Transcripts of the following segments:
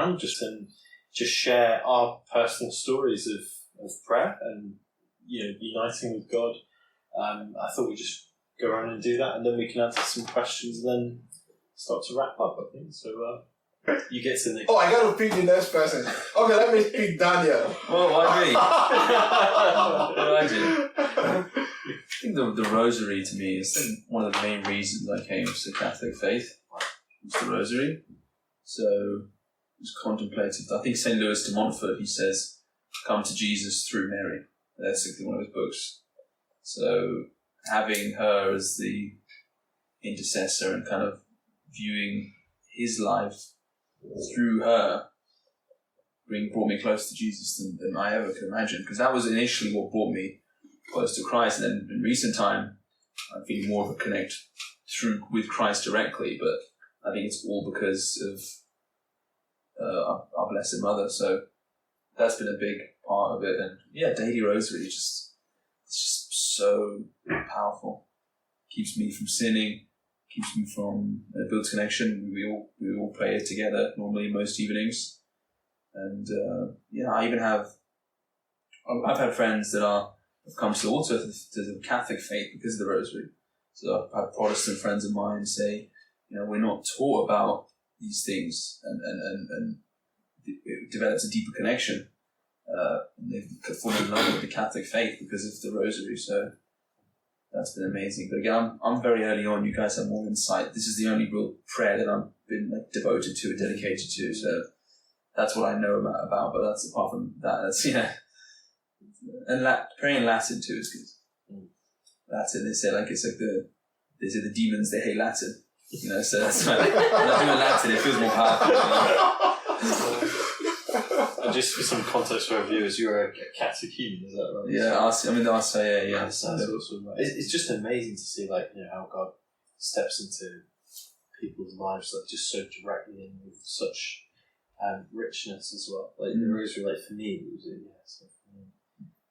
around just share our personal stories of prayer and uniting with God. I thought we'd just go around and do that, and then we can answer some questions and then start to wrap up, I think. So you get to the next. Oh, I got to pick the next person. Okay, let me pick Daniel. Well, why me? What do I do? I think the rosary to me is one of the main reasons I came to the Catholic faith. It's the rosary. So it was contemplated. I think St. Louis de Montfort, he says, come to Jesus through Mary. That's one of his books. So having her as the intercessor and kind of viewing his life through her brought me closer to Jesus than I ever could imagine, because that was initially what brought me close to Christ, and then in recent time I'm feeling more of a connect with Christ directly, but I think it's all because of our Blessed Mother. So that's been a big part of it, and daily rosary it's just so powerful. Keeps me from sinning, keeps me from builds connection. We all pray it together normally most evenings, and I've had friends that have come to also to the Catholic faith because of the rosary. So I've had Protestant friends of mine say, we're not taught about these things, and it develops a deeper connection. And they've fallen in love with the Catholic faith because of the rosary. So that's been amazing. But again, I'm very early on. You guys have more insight. This is the only real prayer that I've been devoted to and dedicated to. So that's what I know about. But that's apart from that, that's and praying in Latin too is good. Latin, they say the demons, they hate Latin. So that's why when I do in Latin, it feels more powerful. And just for some context for our viewers, you're a catechumen, is that right? Yeah, I'll say. That's awesome. It's just amazing to see, how God steps into people's lives, just so directly and with such richness as well. The rosary, for me, it was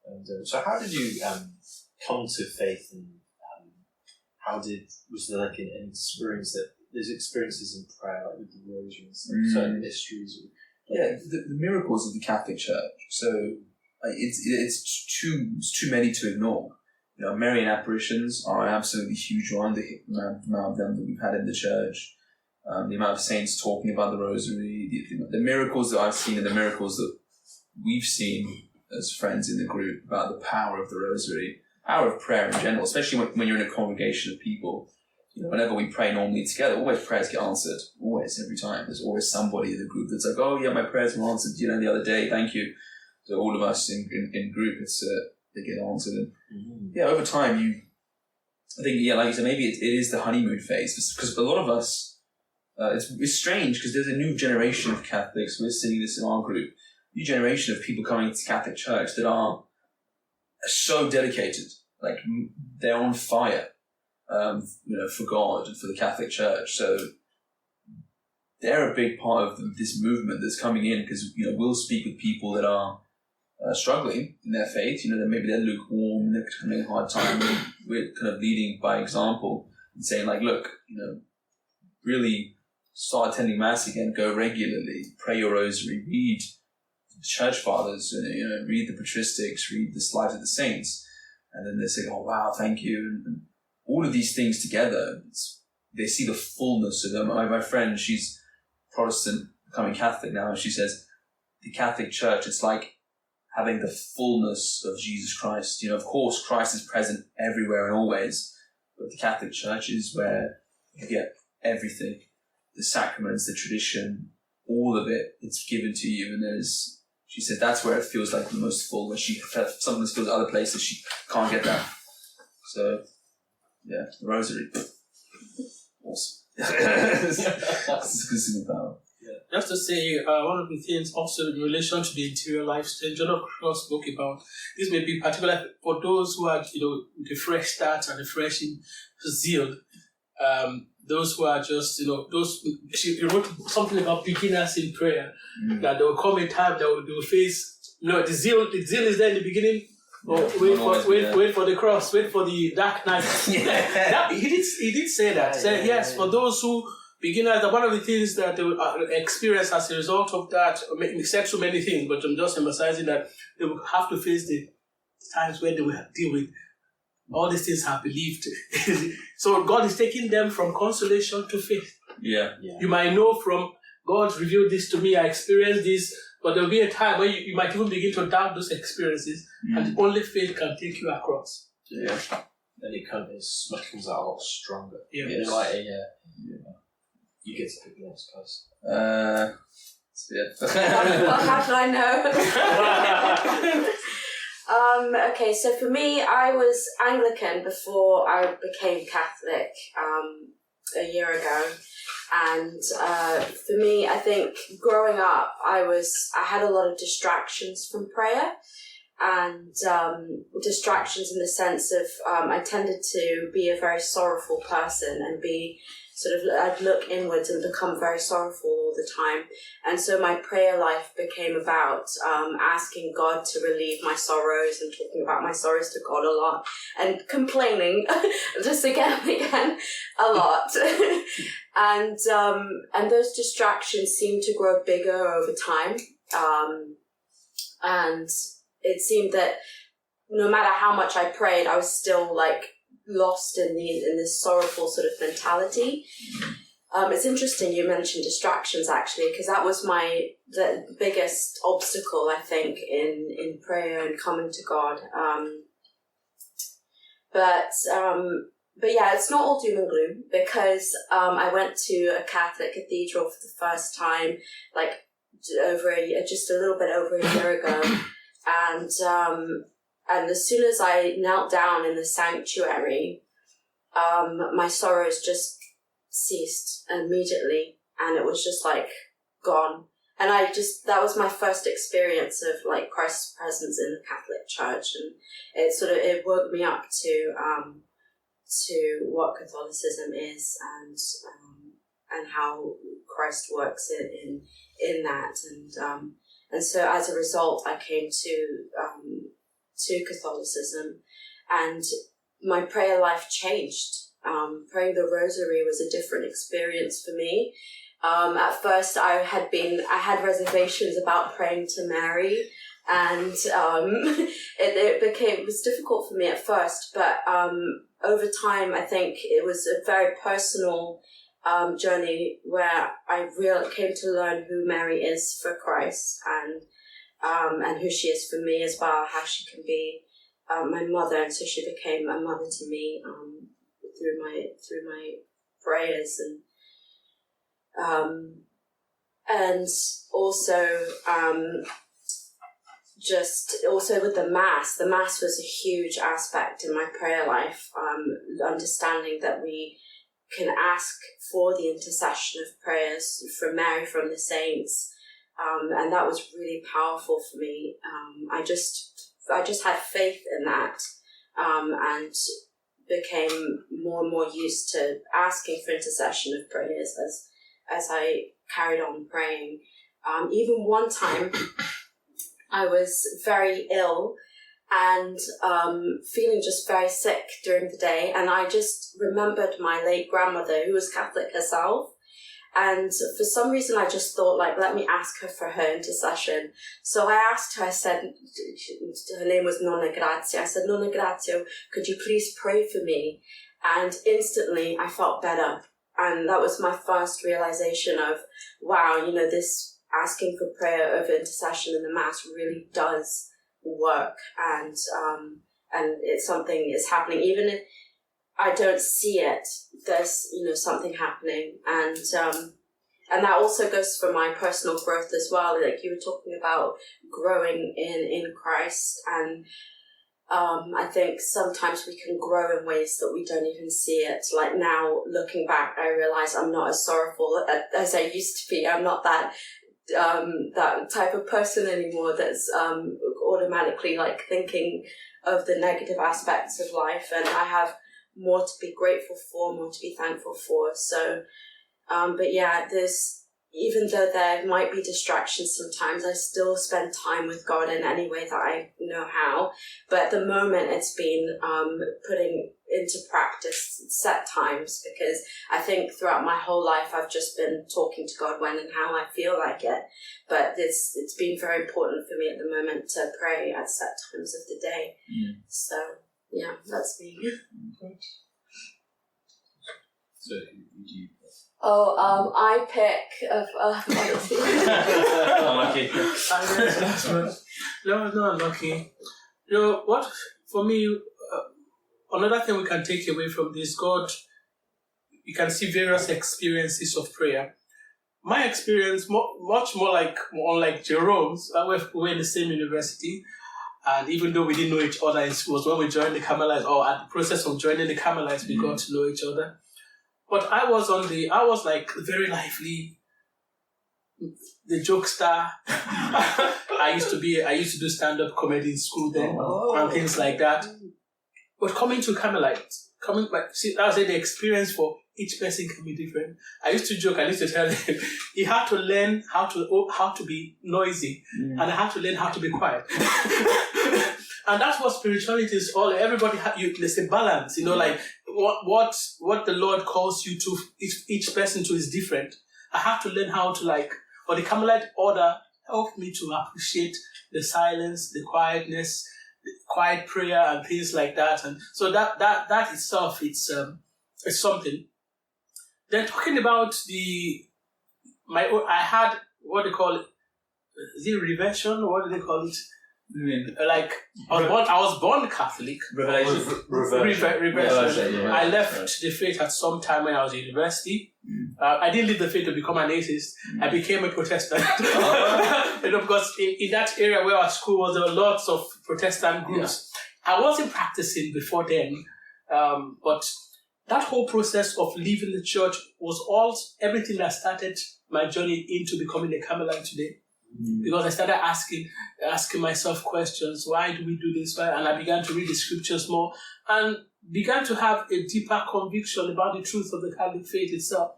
And so, how did you come to faith, and was there an experience that there's experiences in prayer, with the rosary and stuff, certain mysteries? The miracles of the Catholic Church. So it's too many to ignore. Marian apparitions are an absolutely huge one. The amount of them that we've had in the church, the amount of saints talking about the rosary, the miracles that I've seen, and the miracles that we've seen as friends in the group about the power of the rosary, power of prayer in general, especially when you're in a congregation of people. Whenever we pray normally together, always prayers get answered. Always, every time. There's always somebody in the group that's like, oh yeah, my prayers were answered, the other day, thank you. So all of us in group, they get answered. And over time, I think, like you said, maybe it is the honeymoon phase, because a lot of us, it's strange, because there's a new generation of Catholics. We're seeing this in our group. New generation of people coming to Catholic Church that are so dedicated, they're on fire. For God and for the Catholic Church. So they're a big part of this movement that's coming in, because we'll speak with people that are struggling in their faith. That maybe they're lukewarm, they're having a hard time. We're kind of leading by example and saying, look, really start attending Mass again, go regularly, pray your rosary, read the Church Fathers, read the patristics, read the Lives of the Saints, and then they say, oh wow, thank you. And all of these things together, they see the fullness of them. My friend, she's Protestant, becoming Catholic now, and she says, the Catholic Church, it's like having the fullness of Jesus Christ. Of course, Christ is present everywhere and always, but the Catholic Church is where you get everything. The sacraments, the tradition, all of it, it's given to you. And she said that's where it feels like the most full, where she sometimes feels other places she can't get that. So, the rosary. Awesome. It's a good superpower. Just to say, one of the things also in relation to the interior life, St. John of Cross spoke about, this may be particular for those who are, with a fresh start and a fresh zeal. Those who are just, she wrote something about beginners in prayer, that there will come a time that they will face, the zeal is there in the beginning. Wait for the cross, wait for the dark night. He did say that. Yes, for those who beginners, one of the things that they will experience as a result of that, except so many things, but I'm just emphasizing that they will have to face the times where they will deal with all these things are believed. So God is taking them from consolation to faith. Yeah. You might know from God revealed this to me, I experienced this, but there'll be a time where you might even begin to doubt those experiences, and only faith can take you across. Yeah. Then it comes out a lot stronger. Yeah. It's like you get to pick the next person. Well, how do I know? Okay, so for me, I was Anglican before I became Catholic a year ago. And for me, I think growing up, I had a lot of distractions from prayer, and distractions in the sense of I tended to be a very sorrowful person and be I'd look inwards and become very sorrowful all the time. And so my prayer life became about asking God to relieve my sorrows and talking about my sorrows to God a lot and complaining just again and again a lot. And those distractions seemed to grow bigger over time. And it seemed that no matter how much I prayed, I was still lost in this sorrowful sort of mentality. It's interesting you mentioned distractions, actually, because that was the biggest obstacle, I think, in prayer and coming to God. But yeah, it's not all doom and gloom, because I went to a Catholic cathedral for the first time, just a little bit over a year ago, and as soon as I knelt down in the sanctuary, my sorrows just ceased immediately, and it was just gone. And that was my first experience of Christ's presence in the Catholic Church, and it woke me up to what Catholicism is, and how Christ works in that, and so as a result, I came to Catholicism, and my prayer life changed. Praying the rosary was a different experience for me. At first, I had reservations about praying to Mary, and it was difficult for me at first. But over time, I think it was a very personal journey where I really came to learn who Mary is for Christ, and who she is for me as well, how she can be my mother, and so she became a mother to me through my prayers, and also also with the Mass. The Mass was a huge aspect in my prayer life, understanding that we can ask for the intercession of prayers from Mary, from the saints. And that was really powerful for me. I just had faith in that, and became more and more used to asking for intercession of prayers as I carried on praying. Even one time, I was very ill and feeling just very sick during the day, and I just remembered my late grandmother, who was Catholic herself. And for some reason, I just thought, let me ask her for her intercession. So I asked her, I said, her name was Nonna Grazia. I said, Nonna Grazia, could you please pray for me? And instantly I felt better. And that was my first realization of, wow, this asking for prayer over intercession in the Mass really does work. And it's something is happening. Even if I don't see it, there's something happening, and that also goes for my personal growth as well. You were talking about growing in Christ, and I think sometimes we can grow in ways that we don't even see it. Now, looking back, I realize I'm not as sorrowful as I used to be. I'm not that type of person anymore that's automatically thinking of the negative aspects of life, and I have more to be grateful for, more to be thankful for. So, but yeah, there's, even though there might be distractions sometimes, I still spend time with God in any way that I know how. But at the moment, it's been putting into practice set times, because I think throughout my whole life, I've just been talking to God when and how I feel like it. But it's been very important for me at the moment to pray at set times of the day. So, yeah, that's me. So, who do you? I pick of Unlucky. No, not unlucky. You know what? For me, another thing we can take away from this, God, you can see various experiences of prayer. My experience, much more unlike Jerome's, we're in the same university, and even though we didn't know each other in school, when we joined the Carmelites, or at the process of joining the Carmelites, we got to know each other. But I was like very lively, the jokester. I used to do stand-up comedy in school then, and things like that. But coming to Carmelite, that was the experience for each person can be different. I used to joke, I used to tell them, you have to learn how to be noisy, and I have to learn how to be quiet. And that's what spirituality is all. Everybody, there's a balance, like what the Lord calls you to, each person to is different. I have to learn how to or the Carmelite order helped me to appreciate the silence, the quietness, the quiet prayer and things like that. And so that itself, it's something. Then talking about I had what they call it, is it reversion? What do they call it? I was born Catholic. Reversion. Yeah. I left the faith at some time when I was in university. I didn't leave the faith to become an atheist. I became a Protestant. Because in that area where our school was, there were lots of Protestant groups. Yeah. I wasn't practicing before then, but that whole process of leaving the church was everything that started my journey into becoming a Carmelite today. Because I started asking myself questions. Why do we do this? And I began to read the scriptures more and began to have a deeper conviction about the truth of the Catholic faith itself.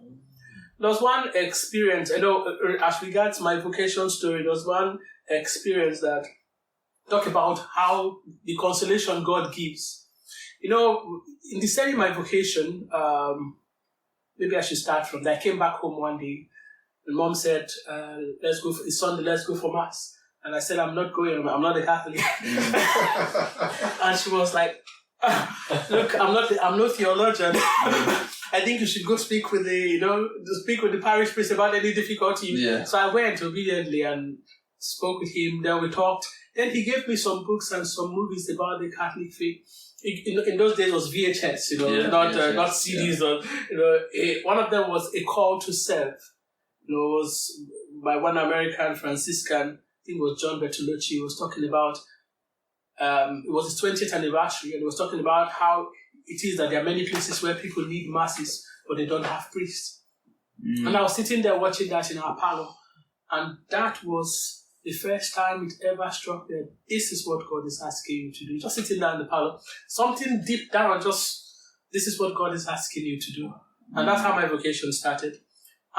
There was one experience, as regards my vocation story, there was one experience that talked about how the consolation God gives. In deciding my vocation, maybe I should start from there. I came back home one day. And Mom said, let's go it's Sunday, let's go for Mass. And I said, I'm not going, I'm not a Catholic. And she was like, look, I'm no theologian. I think you should go speak with the parish priest about any difficulty. Yeah. So I went obediently and spoke with him. Then we talked. Then he gave me some books and some movies about the Catholic faith. In those days it was VHS, not CDs. Yeah. One of them was A Call to Serve. It was by one American Franciscan, I think it was John Bertolucci. He was talking about, it was his 20th anniversary, and he was talking about how it is that there are many places where people need masses, but they don't have priests. And I was sitting there watching that in our parlor, and that was the first time it ever struck me that this is what God is asking you to do. Just sitting there in the parlor, something deep down, this is what God is asking you to do. And that's how my vocation started.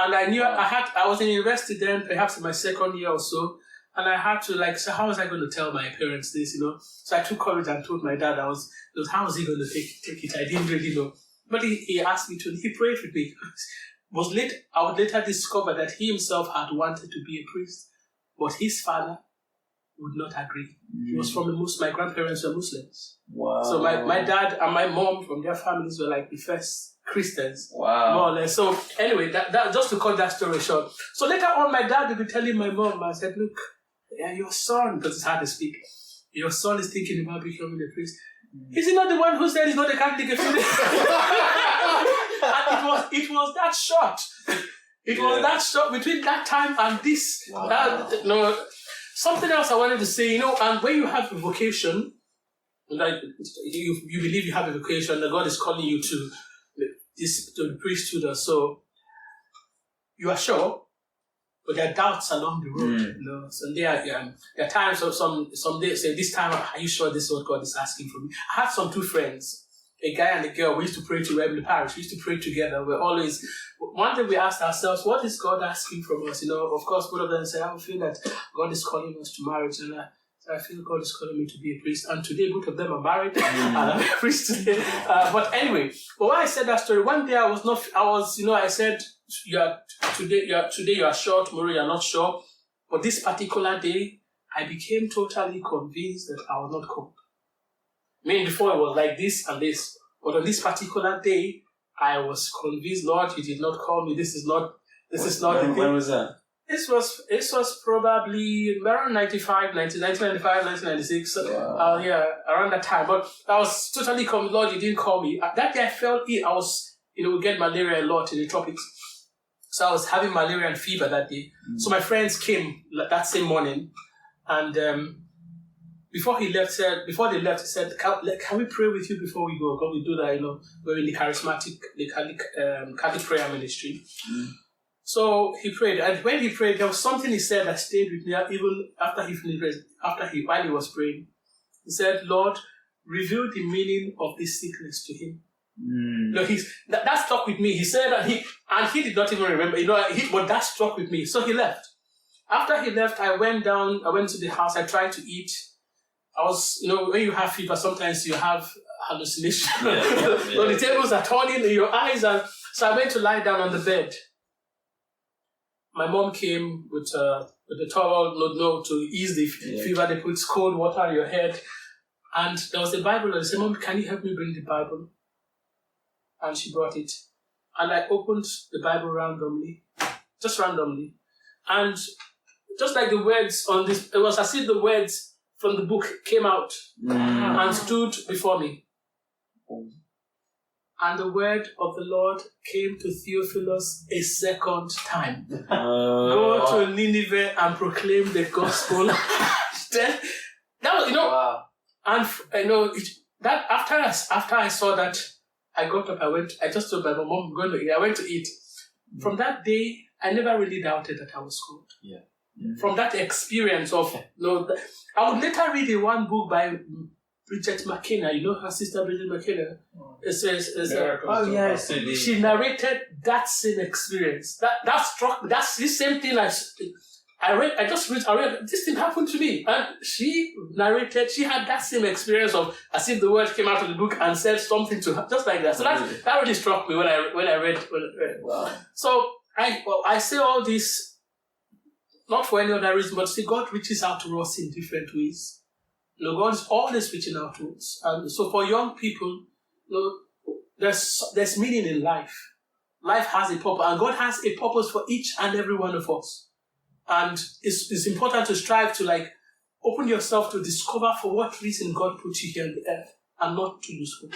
And I knew I was in university then, perhaps in my second year or so, and I had to so how was I going to tell my parents this, So I took courage and told my dad, how was he going to take it? I didn't really know. But he asked me to, and he prayed with me. I would later discover that he himself had wanted to be a priest, but his father would not agree. He was from my grandparents were Muslims. Wow. So my dad and my mom from their families were the first Christians, more or less. So anyway, that just to cut that story short. So later on, my dad would be telling my mom, I said, look, your son, because it's hard to speak, your son is thinking about becoming a priest. Is he not the one who said he's not a Catholic? And it was that short. It was that short between that time and this. Wow. Something else I wanted to say, and when you have a vocation, you believe you have a vocation, that God is calling you to the priesthood or so, you are sure, but there are doubts along the road. So there are times of some days say, this time, are you sure this is what God is asking from me? I had some two friends a guy and a girl, we used to pray together in the parish. We used to pray together. We're always, one day we asked ourselves, what is God asking from us? You know, of course, both of them say, I feel that God is calling us to marriage. And I feel God is calling me to be a priest. And today, both of them are married. And I'm a priest today. But anyway, but when I said that story, one day I said, today you are sure, tomorrow you are not sure. But this particular day, I became totally convinced that I was not called. Maybe before it was like this and this. But on this particular day, I was convinced, Lord, you did not call me. This is not the thing. When was that? This was probably around 1995, 1996. Wow. Around that time. But I was totally convinced, Lord, you didn't call me. That day I felt ill. I was, we get malaria a lot in the tropics. So I was having malaria and fever that day. So my friends came that same morning, and before they left, he said, can we pray with you before we go? Because we do that, we're in the Catholic prayer ministry. So he prayed, and when he prayed, there was something he said that stayed with me even after he finished, while he was praying. He said, Lord, reveal the meaning of this sickness to him. That stuck with me. He said that he did not even remember, but that struck with me. So he left. After he left, I went to the house, I tried to eat. I was, when you have fever, sometimes you have hallucinations. So the tables are turning in your eyes, and so I went to lie down on the bed. My mom came with the towel, to ease the fever. They put cold water on your head, and there was a Bible. And I said, Mom, can you help me bring the Bible? And she brought it, and I opened the Bible randomly, and just like the words on this, it was as if the words from the book came out and stood before me. And the word of the Lord came to Theophilus a second time. Go to Nineveh and proclaim the gospel. That was, Wow. And that after I saw that, I got up. I just told my mom, I went to eat. From that day, I never really doubted that I was called. Yeah. From that experience of, I would later read one book by Bridget McKenna. Her sister Bridget McKenna. It says, she narrated that same experience. That struck me. That's the same thing I read. This thing happened to me, and she narrated. She had that same experience of as if the word came out of the book and said something to her, just like that. So that really struck me when I read. Wow. So I say all this not for any other reason, but see, God reaches out to us in different ways. God is always reaching out to us, and so for young people, there's meaning in life. Life has a purpose, and God has a purpose for each and every one of us. And it's important to strive to open yourself to discover for what reason God put you here on the earth, and not to lose hope.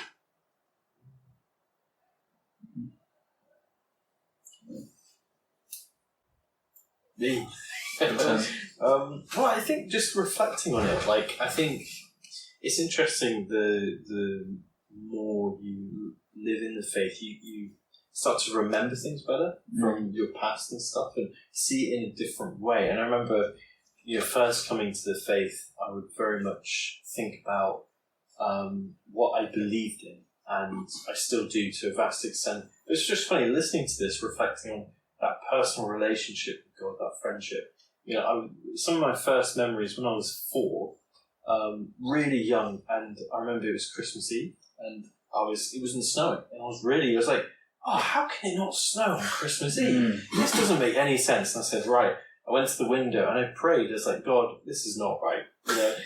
Me. Well, I think just reflecting on it, I think it's interesting. The more you live in the faith, you start to remember things better from your past and stuff, and see it in a different way. And I remember, first coming to the faith, I would very much think about what I believed in, and I still do to a vast extent. But it's just funny listening to this, reflecting on that personal relationship with God, that friendship. Some of my first memories when I was 4, really young, and I remember it was Christmas Eve, and it wasn't snowing, and I was like, oh, how can it not snow on Christmas Eve? This doesn't make any sense. And I said, right. I went to the window and I prayed. It's like, God, this is not right.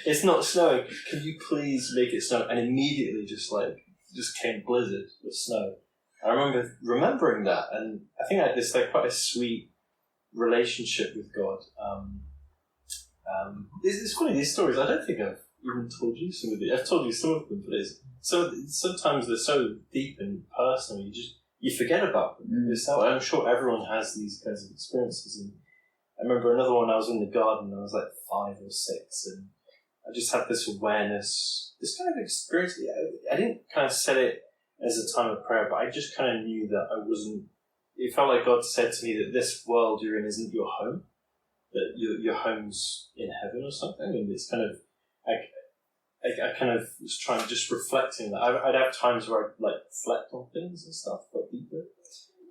It's not snowing. Can you please make it snow? And immediately just came blizzard with snow. I remember remembering that, and I think I had this quite a sweet relationship with God. It's funny, these stories, I don't think I've even told you some of them. I've told you some of them, but sometimes they're so deep and personal, you forget about them. I'm sure everyone has these kinds of experiences. And I remember another one, I was in the garden, I was 5 or 6, and I just had this awareness, this kind of experience. I didn't kind of set it as a time of prayer, but I just kind of knew that I wasn't, it felt like God said to me that this world you're in isn't your home, that your home's in heaven or something, and it's kind of, I kind of was trying to just reflecting that. I'd have times where I'd like reflect on things and stuff quite deeply.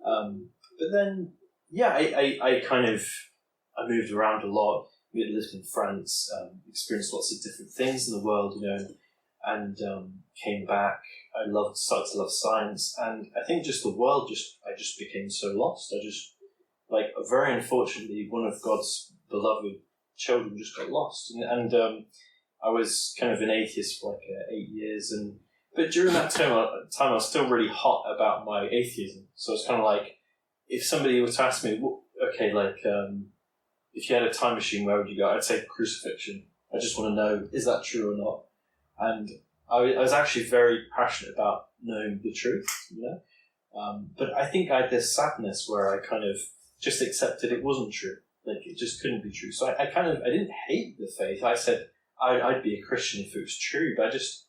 But then, yeah, I kind of, I moved around a lot. We had lived in France, experienced lots of different things in the world, you know, and came back. I started to love science, and I think just the world, I just became so lost. I just, like, very unfortunately, one of God's beloved children just got lost, and I was kind of an atheist for like 8 years, but during that time I was still really hot about my atheism. So it's kind of like, if somebody were to ask me, okay, like, if you had a time machine, where would you go? I'd say crucifixion. I just want to know, is that true or not? And I was actually very passionate about knowing the truth, you know. But I think I had this sadness where I kind of just accepted it wasn't true. Like, it just couldn't be true. So I didn't hate the faith. I said I'd be a Christian if it was true, but I just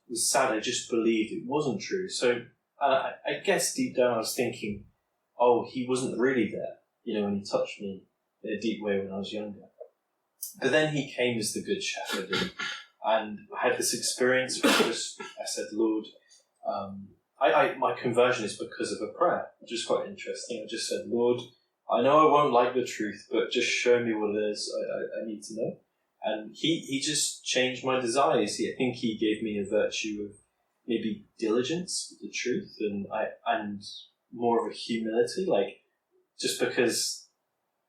was sad. I just believed it wasn't true. So I guess deep down I was thinking, oh, he wasn't really there, you know, when he touched me in a deep way when I was younger. But then he came as the Good Shepherd, and I had this experience where I said, Lord, my conversion is because of a prayer, which is quite interesting. I just said, Lord, I know I won't like the truth, but just show me what it is I need to know. And he just changed my desires. I think he gave me a virtue of maybe diligence with the truth, and more of a humility, like, just because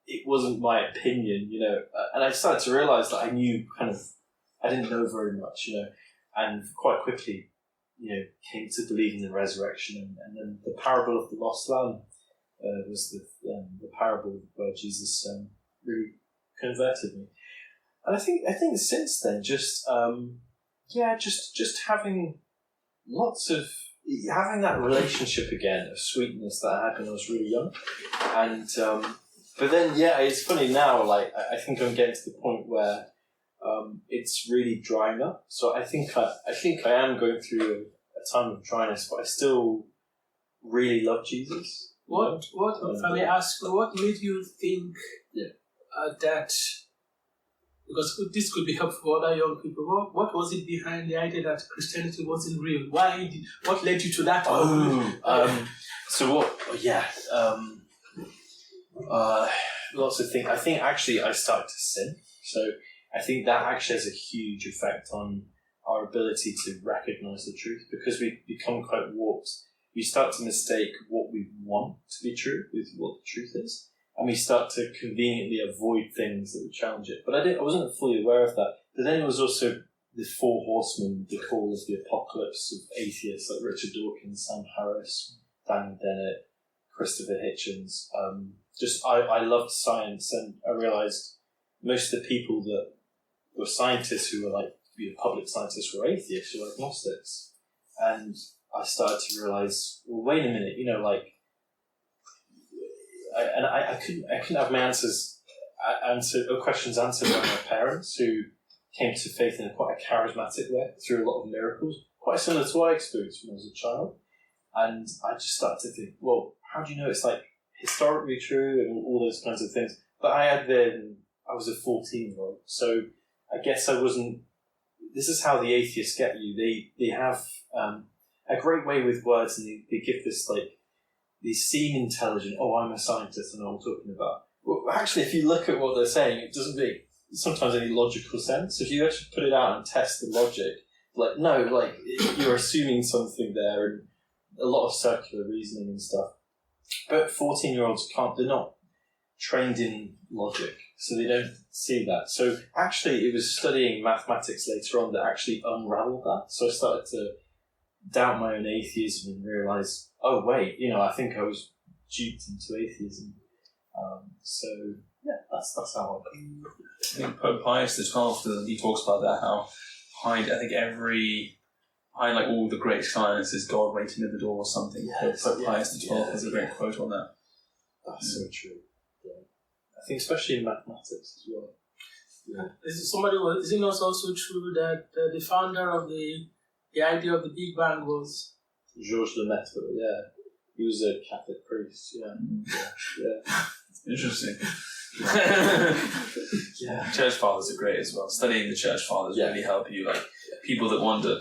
it wasn't my opinion, you know. And I started to realise that I didn't know very much, you know, and quite quickly, you know, came to believe in the resurrection. And then the parable of the lost lamb was the parable where Jesus really converted me. And I think since then, just having having that relationship again of sweetness that I had when I was really young, and but then, yeah, it's funny now. Like, I think I'm getting to the point where it's really drying up. So I think I am going through a time of dryness, but I still really love Jesus. What? If I may ask, what made you think that? Because this could be helpful for other young people. What was it behind the idea that Christianity wasn't real? What led you to that? Lots of things. I think actually I started to sin. So I think that actually has a huge effect on our ability to recognize the truth, because we become quite warped. We start to mistake what we want to be true with what the truth is. And we start to conveniently avoid things that would challenge it. But I wasn't fully aware of that. But then it was also the four horsemen, the call of the apocalypse of atheists like Richard Dawkins, Sam Harris, Daniel Dennett, Christopher Hitchens. I loved science, and I realised most of the people that were scientists who were like, public scientists, were atheists, who were agnostics. And I started to realise, well, wait a minute, you know, like, I couldn't have my questions answered by my parents, who came to faith in quite a charismatic way through a lot of miracles, quite similar to what I experienced when I was a child. And I just started to think, well, how do you know it's like historically true and all those kinds of things? But I was a 14-year-old, so I guess I wasn't. This is how the atheists get you. They have a great way with words, and they give this like. They seem intelligent. Oh, I'm a scientist, I know what I'm talking about. Well, actually, if you look at what they're saying, it doesn't make sometimes any logical sense. If you actually put it out and test the logic, like, no, like, you're assuming something there, and a lot of circular reasoning and stuff. But 14-year-olds they're not trained in logic, so they don't see that. So actually, it was studying mathematics later on that actually unraveled that. So I started to doubt my own atheism and realise, oh wait, you know, I think I was duped into atheism. So yeah, that's how I think Pope Pius XII, he talks about that, how behind like all the great science is God waiting at the door or something. Yes, Pope Pius XII has a great quote on that. That's so true. Yeah. I think especially in mathematics as well. Yeah. Is it not also true that the founder of the idea of the Big Bang was Georges Lemaitre? Yeah, he was a Catholic priest. Yeah, yeah. Interesting. Yeah. Church fathers are great as well. Studying the church fathers really help you. Like, people that wonder.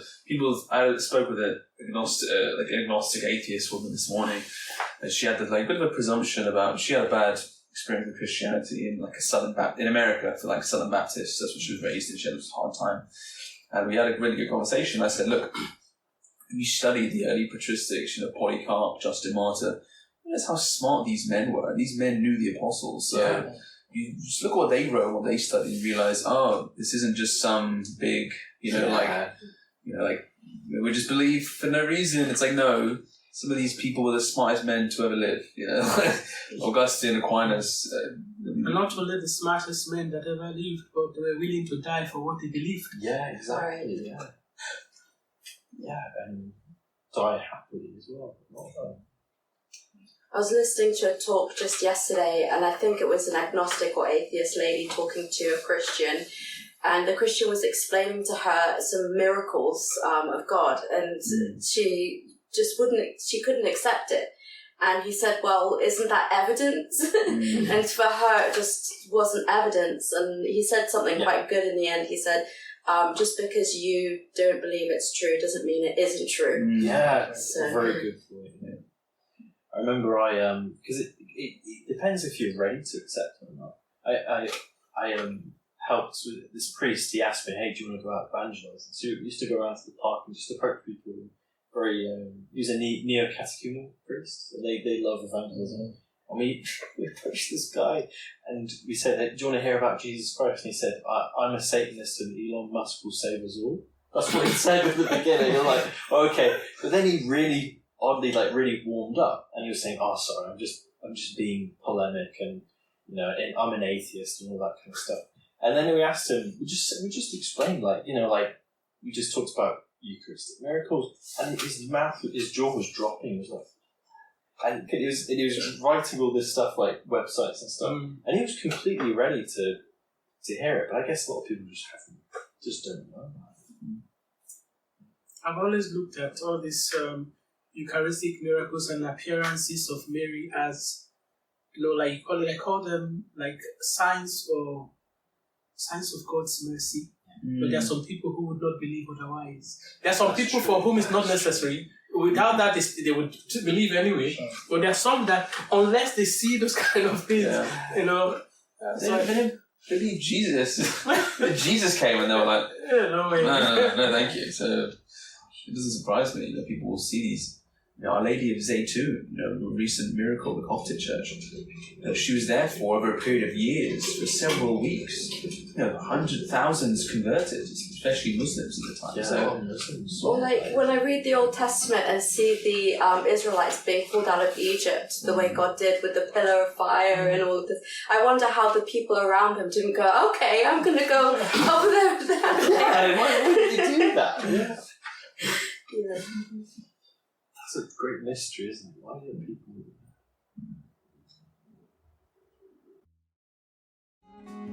I spoke with an agnostic atheist woman this morning, and she had bit of a presumption about. She had a bad experience with Christianity in America for Southern Baptists. That's what she was raised in. She had a hard time, and we had a really good conversation. I said, look, you study the early patristics, Polycarp, Justin Martyr. That's how smart these men were. And these men knew the apostles. So you just look at what they wrote, what they studied, and realize, this isn't just some big, we just believe for no reason. It's like, no, some of these people were the smartest men to ever live. Augustine, Aquinas. And not only the smartest men that ever lived, but they were willing to die for what they believed. Yeah, exactly. Yeah, and die happily as well. I was listening to a talk just yesterday, and I think it was an agnostic or atheist lady talking to a Christian, and the Christian was explaining to her some miracles of God, and she couldn't accept it. And he said, well, isn't that evidence? And for her, it just wasn't evidence. And he said something quite good in the end. He said, just because you don't believe it's true doesn't mean it isn't true. Yeah, that's a very good point. Yeah. I remember because it depends if you're ready to accept it or not. I helped with this priest. He asked me, hey, do you want to go out evangelizing? So we used to go around to the park and just approach people. He was a neo-catechumenal priest, so they love evangelism. And we approached this guy and we said, hey, do you want to hear about Jesus Christ? And he said, I'm a Satanist and Elon Musk will save us all. That's what he said at the beginning. You're like, okay. But then he really oddly really warmed up, and he was saying, sorry, I'm just being polemic, and I'm an atheist and all that kind of stuff. And then we asked him, we just explained, we just talked about Eucharistic miracles, and his jaw was dropping. He was like, and he was writing all this stuff, like websites and stuff, and he was completely ready to hear it. But I guess a lot of people just don't know. I've always looked at all these Eucharistic miracles and appearances of Mary as, I call them like signs of God's mercy. But there are some people who would not believe otherwise. There are some people for whom it's not necessary. Without that, they would believe anyway. But there are some that, unless they see those kind of things, They didn't believe Jesus. Jesus came and they were like, no way. No, thank you. So it doesn't surprise me that people will see these. Our Lady of Zaytun, a recent miracle, the Coptic Church. She was there for over a period of years, for several weeks. Hundreds, thousands converted, especially Muslims at the time. Well, when I read the Old Testament and see the Israelites being pulled out of Egypt, the way God did with the pillar of fire and all of this, I wonder how the people around him didn't go, okay, I'm going to go over there with that. Yeah, why would you do that? Yeah. That's a great mystery, isn't it? Why do people do that?